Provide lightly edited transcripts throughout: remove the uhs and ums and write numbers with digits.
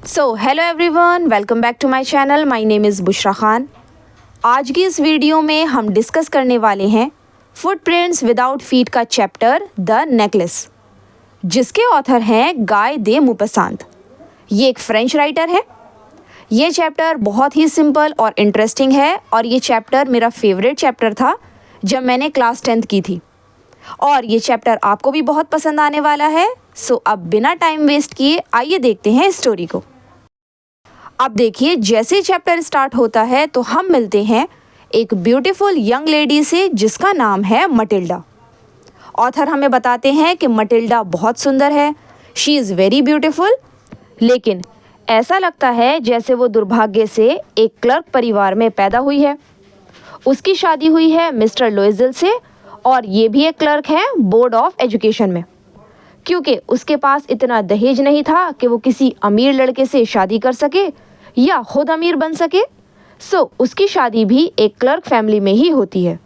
So hello everyone, welcome back to my channel. My name is Bushra Khan. आज की इस video में हम डिस्कस करने वाले हैं फुटप्रिंट्स विदाउट फीट का चैप्टर द नेकलेस, जिसके ऑथर हैं गाय दे मुपसांत। ये एक फ्रेंच राइटर है। ये चैप्टर बहुत ही सिंपल और इंटरेस्टिंग है और ये चैप्टर मेरा फेवरेट चैप्टर था जब मैंने क्लास 10th की थी, और ये चैप्टर आपको भी बहुत पसंद आने वाला है। सो अब बिना टाइम वेस्ट किए आइए देखते हैं स्टोरी को। अब देखिए, जैसे ही चैप्टर स्टार्ट होता है तो हम मिलते हैं एक ब्यूटीफुल यंग लेडी से जिसका नाम है मटिल्डा। ऑथर हमें बताते हैं कि मटिल्डा बहुत सुंदर है, शी इज़ वेरी ब्यूटीफुल, लेकिन ऐसा लगता है जैसे वो दुर्भाग्य से एक क्लर्क परिवार में पैदा हुई है। उसकी शादी हुई है मिस्टर लोइजल से, और ये भी एक क्लर्क है बोर्ड ऑफ एजुकेशन में। क्योंकि उसके पास इतना दहेज नहीं था कि वो किसी अमीर लड़के से शादी कर सके या खुद अमीर बन सके, सो उसकी शादी भी एक क्लर्क फैमिली में ही होती है।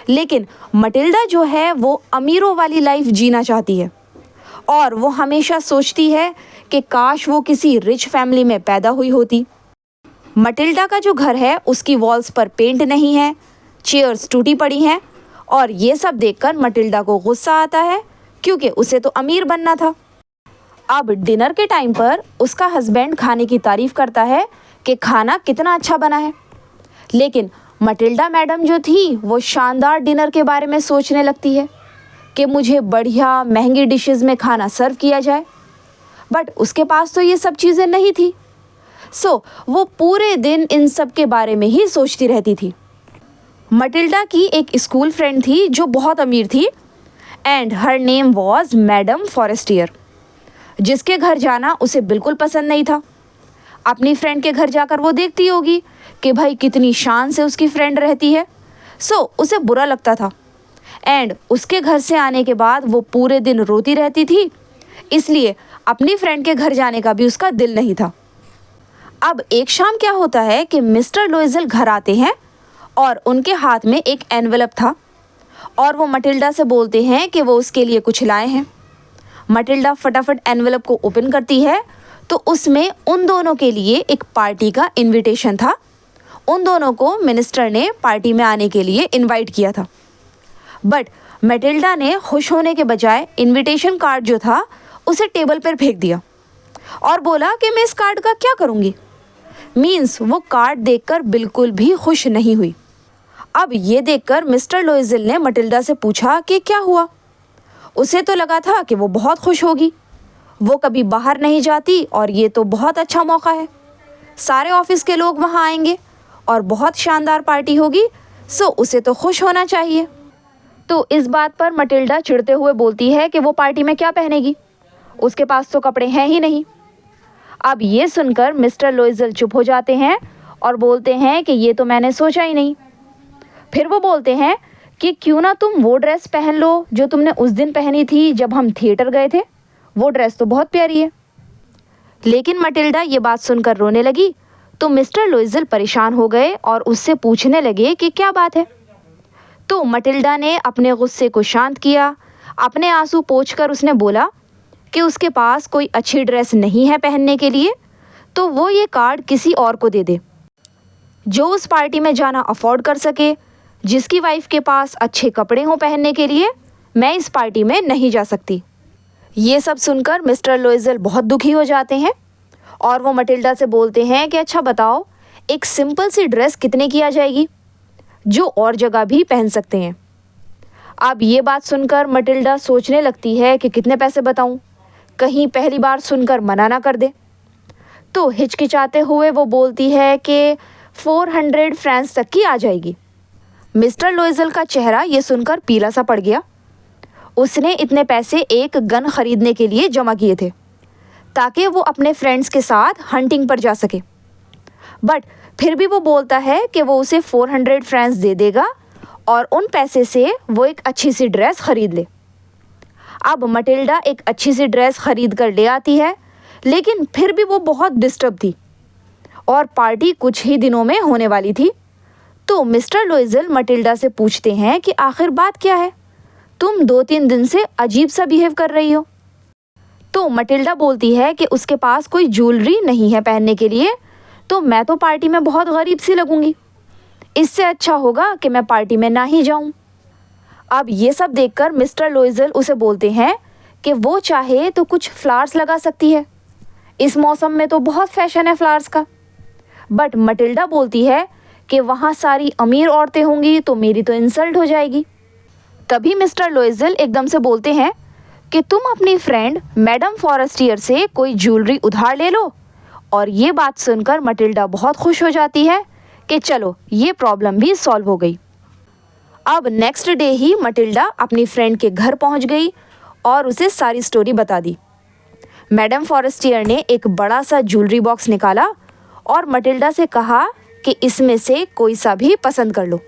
लेकिन मटिल्डा जो है वो अमीरों वाली लाइफ जीना चाहती है, और वो हमेशा सोचती है कि काश वो किसी रिच फैमिली में पैदा हुई होती। मटिल्डा का जो घर है उसकी वॉल्स पर पेंट नहीं है, चेयर्स टूटी पड़ी हैं, और ये सब देखकर मटिल्डा को गुस्सा आता है क्योंकि उसे तो अमीर बनना था। अब डिनर के टाइम पर उसका हस्बैंड खाने की तारीफ़ करता है कि खाना कितना अच्छा बना है, लेकिन मटिल्डा मैडम जो थी वो शानदार डिनर के बारे में सोचने लगती है कि मुझे बढ़िया महंगी डिशेस में खाना सर्व किया जाए, बट उसके पास तो ये सब चीज़ें नहीं थी। सो वो पूरे दिन इन सब के बारे में ही सोचती रहती थी। मटिल्डा की एक स्कूल फ्रेंड थी जो बहुत अमीर थी, and her name was madam Forestier, जिसके घर जाना उसे बिल्कुल पसंद नहीं था। अपनी फ्रेंड के घर जाकर वो देखती होगी कि भाई कितनी शान से उसकी फ्रेंड रहती है, सो उसे बुरा लगता था, एंड उसके घर से आने के बाद वो पूरे दिन रोती रहती थी, इसलिए अपनी फ्रेंड के घर जाने का भी उसका दिल नहीं था। अब एक शाम क्या होता है कि मिस्टर लोइजल घर आते हैं और उनके हाथ में एक एनवेलप था, और वो मटिल्डा से बोलते हैं कि वो उसके लिए कुछ लाए हैं। मटिल्डा फटाफट एनवेलप को ओपन करती है तो उसमें उन दोनों के लिए एक पार्टी का इनविटेशन था। उन दोनों को मिनिस्टर ने पार्टी में आने के लिए इनवाइट किया था, बट मटिल्डा ने खुश होने के बजाय इनविटेशन कार्ड जो था उसे टेबल पर फेंक दिया और बोला कि मैं इस कार्ड का क्या करूँगी। मीन्स वो कार्ड देखकर बिल्कुल भी खुश नहीं हुई। अब ये देखकर मिस्टर लोइजल ने मटिल्डा से पूछा कि क्या हुआ। उसे तो लगा था कि वो बहुत खुश होगी, वो कभी बाहर नहीं जाती और ये तो बहुत अच्छा मौका है, सारे ऑफिस के लोग वहाँ आएंगे और बहुत शानदार पार्टी होगी, सो उसे तो खुश होना चाहिए। तो इस बात पर मटिल्डा चिढ़ते हुए बोलती है कि वो पार्टी में क्या पहनेगी, उसके पास तो कपड़े हैं ही नहीं। अब ये सुनकर मिस्टर लोइजल चुप हो जाते हैं और बोलते हैं कि ये तो मैंने सोचा ही नहीं। फिर वो बोलते हैं कि क्यों ना तुम वो ड्रेस पहन लो जो तुमने उस दिन पहनी थी जब हम थिएटर गए थे, वो ड्रेस तो बहुत प्यारी है। लेकिन मटिल्डा ये बात सुनकर रोने लगी, तो मिस्टर लोइजल परेशान हो गए और उससे पूछने लगे कि क्या बात है। तो मटिल्डा ने अपने गुस्से को शांत किया, अपने आंसू पोंछकर उसने बोला कि उसके पास कोई अच्छी ड्रेस नहीं है पहनने के लिए, तो वो ये कार्ड किसी और को दे दे जो उस पार्टी में जाना अफोर्ड कर सके, जिसकी वाइफ के पास अच्छे कपड़े हों पहनने के लिए। मैं इस पार्टी में नहीं जा सकती। ये सब सुनकर मिस्टर लोइजल बहुत दुखी हो जाते हैं और वो मटिल्डा से बोलते हैं कि अच्छा बताओ, एक सिंपल सी ड्रेस कितने की आ जाएगी जो और जगह भी पहन सकते हैं। अब ये बात सुनकर मटिल्डा सोचने लगती है कि कितने पैसे बताऊं, कहीं पहली बार सुनकर मना ना कर दे। तो हिचकिचाते हुए वो बोलती है कि 400 फ्रांस तक की आ जाएगी। मिस्टर लोइजल का चेहरा ये सुनकर पीला सा पड़ गया। उसने इतने पैसे एक गन खरीदने के लिए जमा किए थे ताकि वो अपने फ्रेंड्स के साथ हंटिंग पर जा सके, बट फिर भी वो बोलता है कि वो उसे 400 फ्रांस दे देगा और उन पैसे से वो एक अच्छी सी ड्रेस खरीद ले। अब मटिल्डा एक अच्छी सी ड्रेस खरीद कर ले आती है, लेकिन फिर भी वो बहुत डिस्टर्ब थी और पार्टी कुछ ही दिनों में होने वाली थी। तो मिस्टर लोइजल मटिल्डा से पूछते हैं कि आखिर बात क्या है, तुम 2-3 दिन से अजीब सा बिहेव कर रही हो। तो मटिल्डा बोलती है कि उसके पास कोई ज्वेलरी नहीं है पहनने के लिए, तो मैं तो पार्टी में बहुत गरीब सी लगूंगी, इससे अच्छा होगा कि मैं पार्टी में ना ही जाऊं। अब ये सब देखकर मिस्टर लोइजल उसे बोलते हैं कि वो चाहे तो कुछ फ्लावर्स लगा सकती है, इस मौसम में तो बहुत फैशन है फ्लावर्स का। बट मटिल्डा बोलती है कि वहाँ सारी अमीर औरतें होंगी तो मेरी तो इंसल्ट हो जाएगी। तभी मिस्टर लोइजल एकदम से बोलते हैं कि तुम अपनी फ्रेंड मैडम फॉरेस्टियर से कोई ज्वेलरी उधार ले लो। और ये बात सुनकर मटिल्डा बहुत खुश हो जाती है कि चलो ये प्रॉब्लम भी सॉल्व हो गई। अब नेक्स्ट डे ही मटिल्डा अपनी फ्रेंड के घर पहुंच गई और उसे सारी स्टोरी बता दी। मैडम फॉरेस्टियर ने एक बड़ा सा ज्वेलरी बॉक्स निकाला और मटिल्डा से कहा कि इसमें से कोई सा भी पसंद कर लो।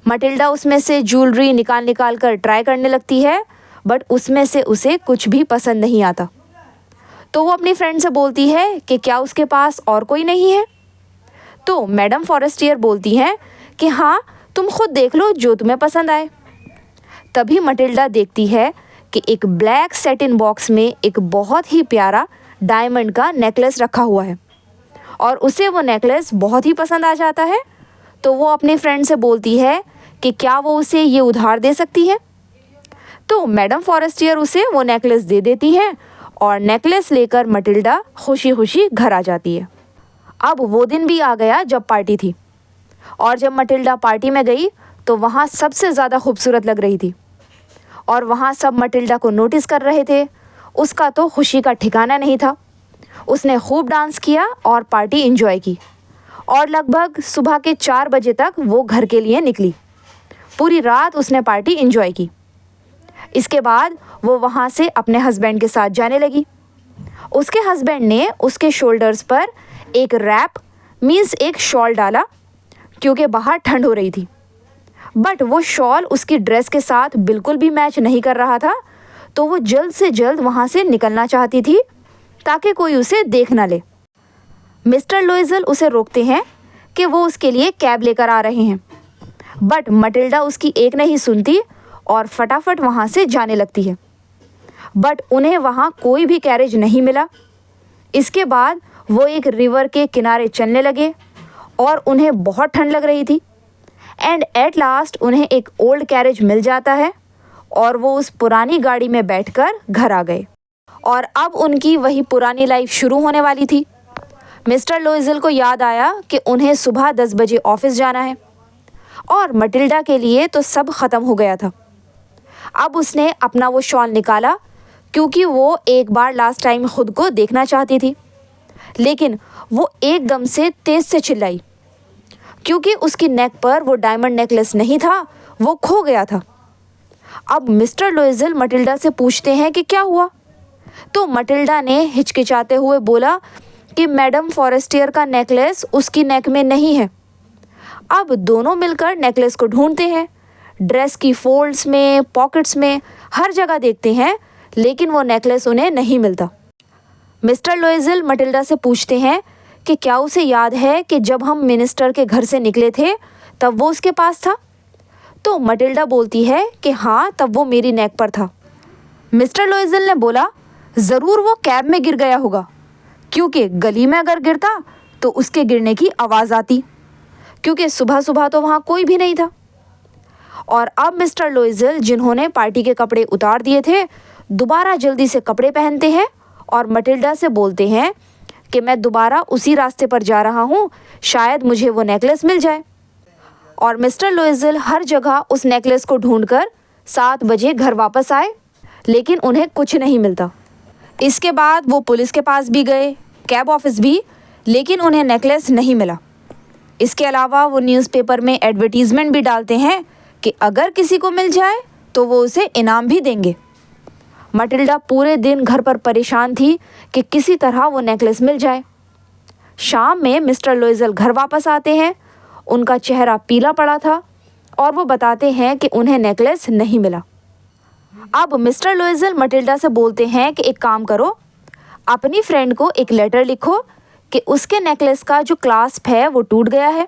मटिल्डा उसमें से ज्वेलरी निकाल कर ट्राई करने लगती है, बट उसमें से उसे कुछ भी पसंद नहीं आता। तो वो अपनी फ्रेंड से बोलती है कि क्या उसके पास और कोई नहीं है। तो मैडम फॉरेस्टियर बोलती हैं कि हाँ, तुम खुद देख लो जो तुम्हें पसंद आए। तभी मटिल्डा देखती है कि एक ब्लैक सैटिन बॉक्स में एक बहुत ही प्यारा डायमंड का नेकलेस रखा हुआ है और उसे वो नेकलेस बहुत ही पसंद आ जाता है। तो वो अपनी फ्रेंड से बोलती है कि क्या वो उसे ये उधार दे सकती है। तो मैडम फॉरेस्टियर उसे वो नेकलेस दे देती हैं और नेकलेस लेकर मटिल्डा खुशी खुशी घर आ जाती है। अब वो दिन भी आ गया जब पार्टी थी, और जब मटिल्डा पार्टी में गई तो वहाँ सबसे ज़्यादा खूबसूरत लग रही थी और वहाँ सब मटिल्डा को नोटिस कर रहे थे। उसका तो खुशी का ठिकाना नहीं था। उसने खूब डांस किया और पार्टी एंजॉय की और लगभग सुबह के 4 बजे तक वो घर के लिए निकली। पूरी रात उसने पार्टी एंजॉय की। इसके बाद वो वहाँ से अपने हस्बैंड के साथ जाने लगी। उसके हस्बैंड ने उसके शोल्डर्स पर एक रैप मीन्स एक शॉल डाला क्योंकि बाहर ठंड हो रही थी। बट वो शॉल उसकी ड्रेस के साथ बिल्कुल भी मैच नहीं कर रहा था, तो वो जल्द से जल्द वहाँ से निकलना चाहती थी ताकि कोई उसे देख ना ले। मिस्टर लोइजल उसे रोकते हैं कि वो उसके लिए कैब लेकर आ रहे हैं, बट मटिल्डा उसकी एक नहीं सुनती और फटाफट वहाँ से जाने लगती है। बट उन्हें वहाँ कोई भी कैरेज नहीं मिला। इसके बाद वो एक रिवर के किनारे चलने लगे और उन्हें बहुत ठंड लग रही थी। एंड एट लास्ट उन्हें एक ओल्ड कैरेज मिल जाता है और वो उस पुरानी गाड़ी में बैठकर घर आ गए और अब उनकी वही पुरानी लाइफ शुरू होने वाली थी। मिस्टर लोइजल को याद आया कि उन्हें सुबह 10 बजे ऑफिस जाना है और मटिल्डा के लिए तो सब ख़त्म हो गया था। अब उसने अपना वो शॉल निकाला क्योंकि वो एक बार लास्ट टाइम खुद को देखना चाहती थी, लेकिन वो एकदम से तेज़ से चिल्लाई क्योंकि उसकी नेक पर वो डायमंड नेकलेस नहीं था, वो खो गया था। अब मिस्टर लोइजल मटिल्डा से पूछते हैं कि क्या हुआ। तो मटिल्डा ने हिचकिचाते हुए बोला कि मैडम फॉरेस्टियर का नेकलेस उसकी नेक में नहीं है। अब दोनों मिलकर नेकलेस को ढूंढते हैं, ड्रेस की फोल्ड्स में, पॉकेट्स में, हर जगह देखते हैं, लेकिन वो नेकलेस उन्हें नहीं मिलता। मिस्टर लोइजल मटिल्डा से पूछते हैं कि क्या उसे याद है कि जब हम मिनिस्टर के घर से निकले थे तब वो उसके पास था। तो मटिल्डा बोलती है कि हाँ, तब वो मेरी नेक पर था। मिस्टर लोइजल ने बोला ज़रूर वो कैब में गिर गया होगा, क्योंकि गली में अगर गिरता तो उसके गिरने की आवाज़ आती, क्योंकि सुबह सुबह तो वहाँ कोई भी नहीं था। और अब मिस्टर लोइजल, जिन्होंने पार्टी के कपड़े उतार दिए थे, दोबारा जल्दी से कपड़े पहनते हैं और मटिल्डा से बोलते हैं कि मैं दोबारा उसी रास्ते पर जा रहा हूँ, शायद मुझे वो नेकलेस मिल जाए। और मिस्टर लोइजल हर जगह उस नेकलेस को ढूंढकर 7 बजे घर वापस आए, लेकिन उन्हें कुछ नहीं मिलता। इसके बाद वो पुलिस के पास भी गए, कैब ऑफिस भी, लेकिन उन्हें नेकलेस नहीं मिला। इसके अलावा वो न्यूज़पेपर में एडवर्टीज़मेंट भी डालते हैं कि अगर किसी को मिल जाए तो वो उसे इनाम भी देंगे। मटिल्डा पूरे दिन घर पर परेशान थी कि किसी तरह वो नेकलेस मिल जाए। शाम में मिस्टर लोइजल घर वापस आते हैं। उनका चेहरा पीला पड़ा था और वो बताते हैं कि उन्हें नेकलेस नहीं मिला। अब मिस्टर लोइजल मटिल्डा से बोलते हैं कि एक काम करो, अपनी फ्रेंड को एक लेटर लिखो कि उसके नेकलेस का जो क्लास्प है वो टूट गया है,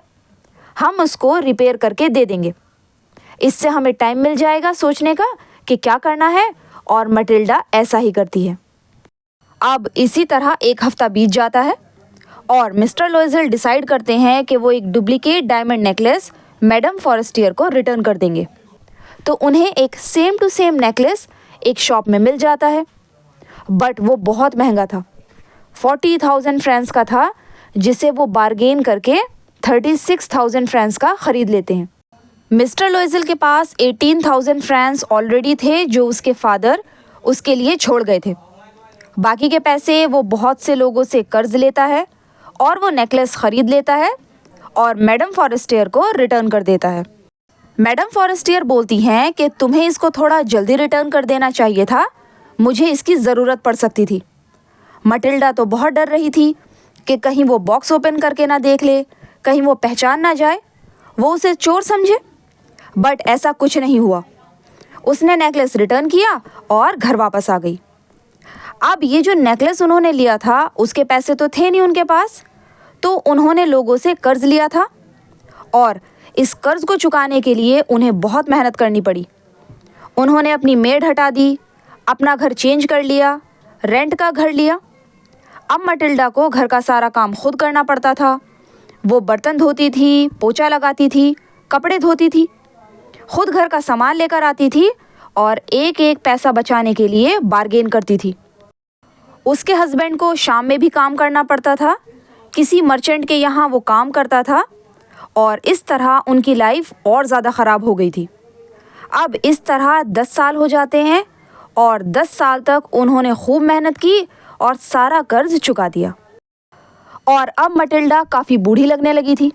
हम उसको रिपेयर करके दे देंगे। इससे हमें टाइम मिल जाएगा सोचने का कि क्या करना है, और मटिल्डा ऐसा ही करती है। अब इसी तरह एक हफ्ता बीत जाता है और मिस्टर लोइजल डिसाइड करते हैं कि वो एक duplicate diamond necklace madam Forestier को रिटर्न कर देंगे। तो उन्हें एक सेम टू सेम नेकलेस एक शॉप में मिल जाता है, बट वो बहुत महंगा था, 40,000 फ्रांस का था, जिसे वो बार्गेन करके 36,000 फ्रांस का ख़रीद लेते हैं। मिस्टर लोइजल के पास 18,000 फ्रांस ऑलरेडी थे जो उसके फादर उसके लिए छोड़ गए थे। बाकी के पैसे वो बहुत से लोगों से कर्ज लेता है और वो नेकलेस ख़रीद लेता है और मैडम फॉरेस्टियर को रिटर्न कर देता है। मैडम फॉरेस्टियर बोलती हैं कि तुम्हें इसको थोड़ा जल्दी रिटर्न कर देना चाहिए था, मुझे इसकी ज़रूरत पड़ सकती थी। मटिल्डा तो बहुत डर रही थी कि कहीं वो बॉक्स ओपन करके ना देख ले, कहीं वो पहचान ना जाए, वो उसे चोर समझे। बट ऐसा कुछ नहीं हुआ। उसने नेकलेस रिटर्न किया और घर वापस आ गई। अब ये जो नेकलेस उन्होंने लिया था उसके पैसे तो थे नहीं उनके पास, तो उन्होंने लोगों से कर्ज लिया था और इस कर्ज को चुकाने के लिए उन्हें बहुत मेहनत करनी पड़ी। उन्होंने अपनी मेड हटा दी, अपना घर चेंज कर लिया, रेंट का घर लिया। अब मटिल्डा को घर का सारा काम खुद करना पड़ता था। वो बर्तन धोती थी, पोछा लगाती थी, कपड़े धोती थी, खुद घर का सामान लेकर आती थी और एक एक पैसा बचाने के लिए बार्गेन करती थी। उसके हस्बैंड को शाम में भी काम करना पड़ता था, किसी मर्चेंट के यहाँ वो काम करता था और इस तरह उनकी लाइफ और ज़्यादा ख़राब हो गई थी। अब इस तरह 10 साल हो जाते हैं और 10 साल तक उन्होंने खूब मेहनत की और सारा कर्ज चुका दिया। और अब मटिल्डा काफ़ी बूढ़ी लगने लगी थी,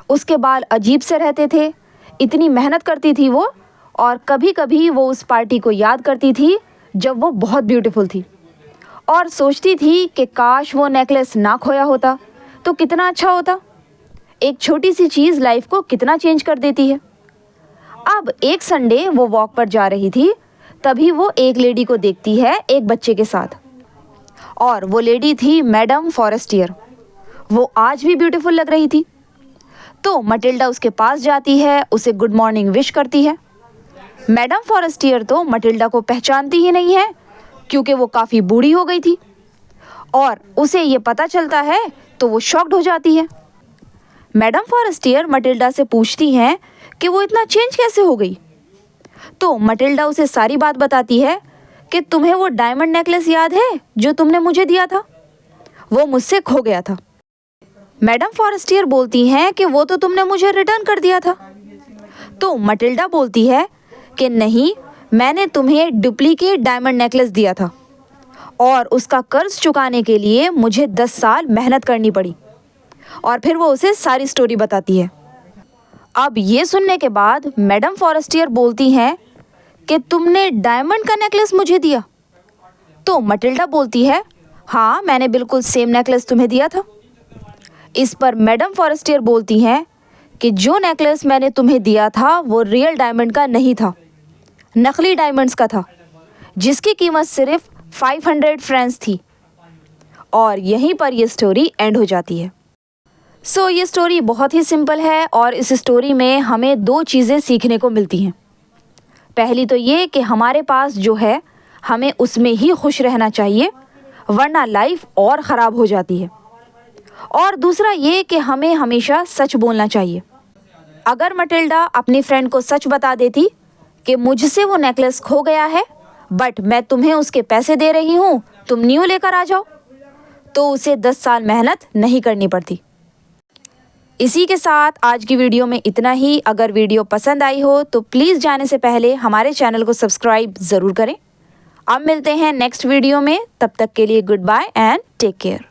उसके बाल अजीब से रहते थे, इतनी मेहनत करती थी वो, और कभी कभी वो उस पार्टी को याद करती थी जब वो बहुत ब्यूटीफुल थी और सोचती थी कि काश वो नेकलेस ना खोया होता तो कितना अच्छा होता। एक छोटी सी चीज़ लाइफ को कितना चेंज कर देती है। अब एक संडे वो वॉक पर जा रही थी, तभी वो एक लेडी को देखती है एक बच्चे के साथ, और वो लेडी थी मैडम फॉरेस्टियर। वो आज भी ब्यूटीफुल लग रही थी। तो मटिल्डा उसके पास जाती है, उसे गुड मॉर्निंग विश करती है। मैडम फॉरेस्टियर तो मटिल्डा को पहचानती ही नहीं है क्योंकि वो काफ़ी बूढ़ी हो गई थी, और उसे ये पता चलता है तो वो शॉक्ड हो जाती है। मैडम फॉरेस्टियर मटिल्डा से पूछती हैं कि वो इतना चेंज कैसे हो गई। तो मटिल्डा उसे सारी बात बताती है कि तुम्हें वो डायमंड नेकलेस याद है जो तुमने मुझे दिया था, वो मुझसे खो गया था। मैडम फॉरेस्टियर बोलती हैं कि वो तो तुमने मुझे रिटर्न कर दिया था। तो मटिल्डा बोलती है कि नहीं, मैंने तुम्हें डुप्लीकेट डायमंड नेकलेस दिया था और उसका कर्ज चुकाने के लिए मुझे 10 साल मेहनत करनी पड़ी। और फिर वो उसे सारी स्टोरी बताती है। अब ये सुनने के बाद मैडम फॉरेस्टियर बोलती हैं कि तुमने डायमंड का नेकलेस मुझे दिया। तो मटिल्डा बोलती है, हाँ, मैंने बिल्कुल सेम नेकलेस तुम्हें दिया था। इस पर मैडम फॉरेस्टियर बोलती हैं कि जो नेकलेस मैंने तुम्हें दिया था वो रियल डायमंड का नहीं था, नकली डायमंड्स का था, जिसकी कीमत सिर्फ 500 फ्रांस थी। और यहीं पर यह स्टोरी एंड हो जाती है। सो ये स्टोरी बहुत ही सिंपल है और इस स्टोरी में हमें 2 चीज़ें सीखने को मिलती हैं। पहली तो ये कि हमारे पास जो है हमें उसमें ही खुश रहना चाहिए, वरना लाइफ और ख़राब हो जाती है। और दूसरा ये कि हमें हमेशा सच बोलना चाहिए। अगर मटिल्डा अपनी फ्रेंड को सच बता देती कि मुझसे वो नेकलेस खो गया है, बट मैं तुम्हें उसके पैसे दे रही हूँ, तुम न्यू लेकर आ जाओ, तो उसे 10 साल मेहनत नहीं करनी पड़ती। इसी के साथ आज की वीडियो में इतना ही। अगर वीडियो पसंद आई हो तो प्लीज़ जाने से पहले हमारे चैनल को सब्सक्राइब ज़रूर करें। अब मिलते हैं नेक्स्ट वीडियो में, तब तक के लिए goodbye and take care.